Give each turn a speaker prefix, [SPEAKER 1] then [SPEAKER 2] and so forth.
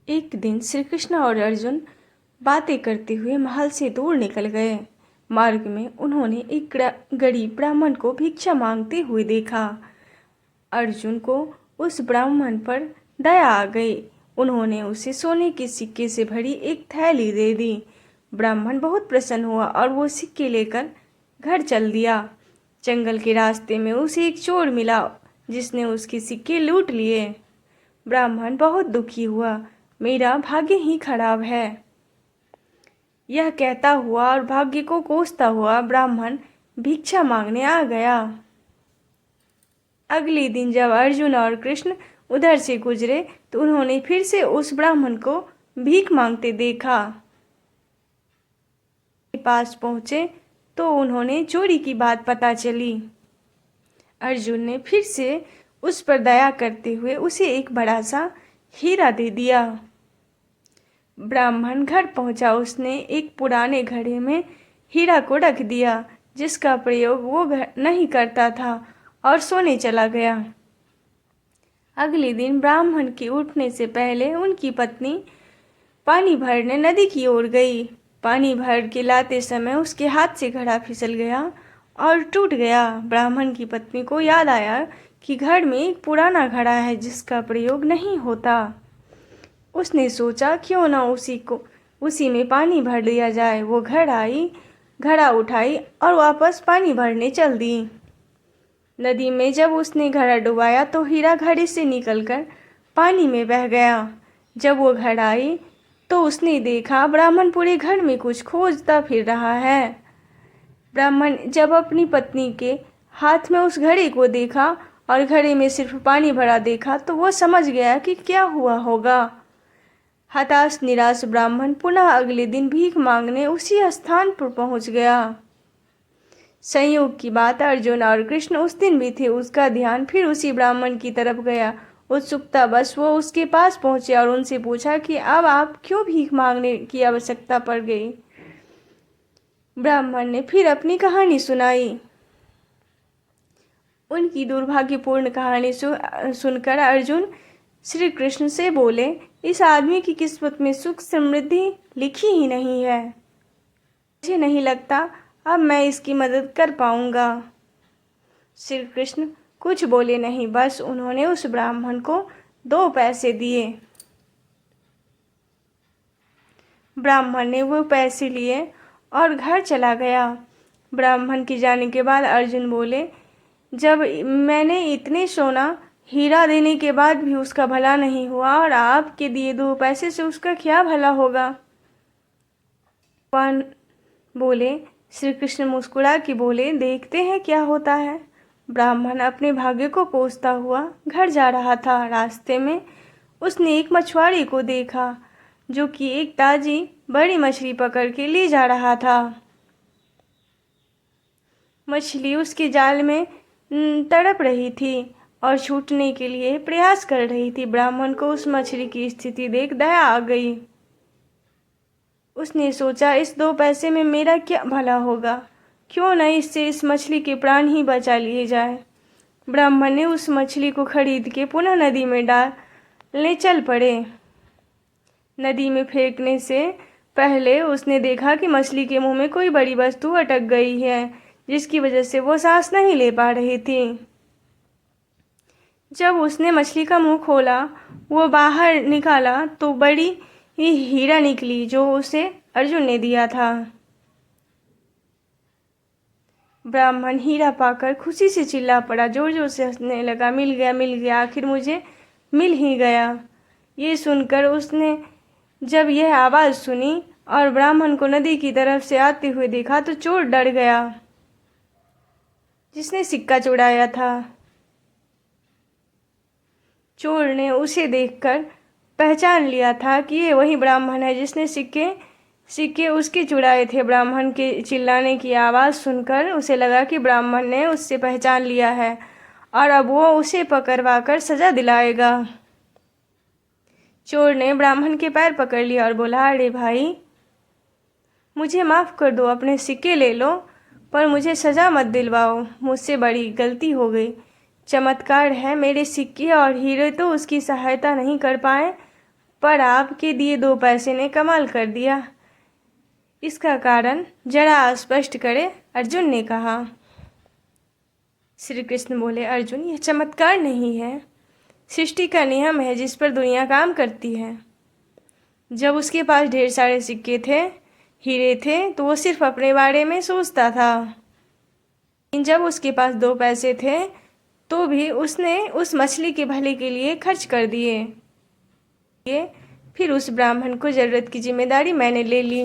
[SPEAKER 1] एक दिन श्री कृष्ण और अर्जुन बातें करते हुए महल से दूर निकल गए। मार्ग में उन्होंने एक गरीब ब्राह्मण को भिक्षा मांगते हुए देखा। अर्जुन को उस ब्राह्मण पर दया आ गई। उन्होंने उसे सोने के सिक्के से भरी एक थैली दे दी। ब्राह्मण बहुत प्रसन्न हुआ और वो सिक्के लेकर घर चल दिया। जंगल के रास्ते में उसे एक चोर मिला जिसने उसके सिक्के लूट लिए। ब्राह्मण बहुत दुखी हुआ, मेरा भाग्य ही खराब है, यह कहता हुआ और भाग्य को कोसता हुआ ब्राह्मण भिक्षा मांगने आ गया। अगले दिन जब अर्जुन और कृष्ण उधर से गुजरे तो उन्होंने फिर से उस ब्राह्मण को भीख मांगते देखा। के पास पहुंचे तो उन्होंने चोरी की बात पता चली। अर्जुन ने फिर से उस पर दया करते हुए उसे एक बड़ा सा हीरा दे दिया। ब्राह्मण घर पहुंचा। उसने एक पुराने घड़े में हीरा को रख दिया जिसका प्रयोग वो नहीं करता था और सोने चला गया। अगले दिन ब्राह्मण के उठने से पहले उनकी पत्नी पानी भरने नदी की ओर गई। पानी भर के लाते समय उसके हाथ से घड़ा फिसल गया और टूट गया। ब्राह्मण की पत्नी को याद आया कि घर में एक पुराना घड़ा है जिसका प्रयोग नहीं होता। उसने सोचा क्यों ना उसी में पानी भर दिया जाए। वो घड़ा उठाई और वापस पानी भरने चल दी। नदी में जब उसने घड़ा डुबाया तो हीरा घड़े से निकलकर पानी में बह गया। जब वो घर आई तो उसने देखा ब्राह्मण पूरे घर में कुछ खोजता फिर रहा है। ब्राह्मण जब अपनी पत्नी के हाथ में उस घड़े को देखा और घड़े में सिर्फ पानी भरा देखा तो वो समझ गया कि क्या हुआ होगा। हताश निराश ब्राह्मण पुनः अगले दिन भीख मांगने उसी स्थान पर पहुंच गया। संयोग की बात अर्जुन और कृष्ण उस दिन भी थे। उसका ध्यान फिर उसी ब्राह्मण की तरफ गया। उत्सुकता बस वो उसके पास पहुंचे और उनसे पूछा कि अब आप क्यों भीख मांगने की आवश्यकता पड़ गई। ब्राह्मण ने फिर अपनी कहानी सुनाई। उनकी दुर्भाग्यपूर्ण कहानी सुनकर अर्जुन श्री कृष्ण से बोले, इस आदमी की किस्मत में सुख समृद्धि लिखी ही नहीं है। मुझे नहीं लगता अब मैं इसकी मदद कर पाऊंगा। श्री कृष्ण कुछ बोले नहीं, बस उन्होंने उस ब्राह्मण को 2 पैसे दिए। ब्राह्मण ने वो पैसे लिए और घर चला गया। ब्राह्मण के जाने के बाद अर्जुन बोले, जब मैंने इतने सोना हीरा देने के बाद भी उसका भला नहीं हुआ और आपके दिए 2 पैसे से उसका क्या भला होगा। भगवान बोले। श्री कृष्ण मुस्कुरा के बोले, देखते हैं क्या होता है। ब्राह्मण अपने भाग्य को कोसता हुआ घर जा रहा था। रास्ते में उसने एक मछुआरे को देखा जो कि एक ताजी बड़ी मछली पकड़ के ले जा रहा था। मछली उसके जाल में तड़प रही थी और छूटने के लिए प्रयास कर रही थी। ब्राह्मण को उस मछली की स्थिति देख दया आ गई। उसने सोचा, इस 2 पैसे में मेरा क्या भला होगा, क्यों न इससे इस मछली के प्राण ही बचा लिए जाए। ब्राह्मण ने उस मछली को खरीद के पुनः नदी में डालने चल पड़े। नदी में फेंकने से पहले उसने देखा कि मछली के मुंह में कोई बड़ी वस्तु अटक गई है जिसकी वजह से वो सांस नहीं ले पा रही थी। जब उसने मछली का मुंह खोला, वो बाहर निकाला तो बड़ी ही हीरा निकली जो उसे अर्जुन ने दिया था। ब्राह्मण हीरा पाकर खुशी से चिल्ला पड़ा, जोर जोर से हंसने लगा, मिल गया मिल गया, आखिर मुझे मिल ही गया। ये सुनकर उसने जब यह आवाज़ सुनी और ब्राह्मण को नदी की तरफ से आते हुए देखा तो चोर डर गया जिसने सिक्का चुराया था। चोर ने उसे देखकर पहचान लिया था कि ये वही ब्राह्मण है जिसने सिक्के उसके चुराए थे। ब्राह्मण के चिल्लाने की आवाज़ सुनकर उसे लगा कि ब्राह्मण ने उससे पहचान लिया है और अब वो उसे पकड़वा कर सजा दिलाएगा। चोर ने ब्राह्मण के पैर पकड़ लिया और बोला, अरे भाई, मुझे माफ़ कर दो, अपने सिक्के ले लो पर मुझे सज़ा मत दिलवाओ, मुझसे बड़ी गलती हो गई। चमत्कार है, मेरे सिक्के और हीरे तो उसकी सहायता नहीं कर पाए पर आपके दिए 2 पैसे ने कमाल कर दिया। इसका कारण जरा स्पष्ट करे, अर्जुन ने कहा। श्री कृष्ण बोले, अर्जुन, यह चमत्कार नहीं है, सृष्टि का नियम है जिस पर दुनिया काम करती है। जब उसके पास ढेर सारे सिक्के थे, हीरे थे, तो वो सिर्फ अपने बारे में सोचता था। लेकिन जब उसके पास 2 पैसे थे तो भी उसने उस मछली के भले के लिए खर्च कर दिए। फिर उस ब्राह्मण को ज़रूरत की जिम्मेदारी मैंने ले ली।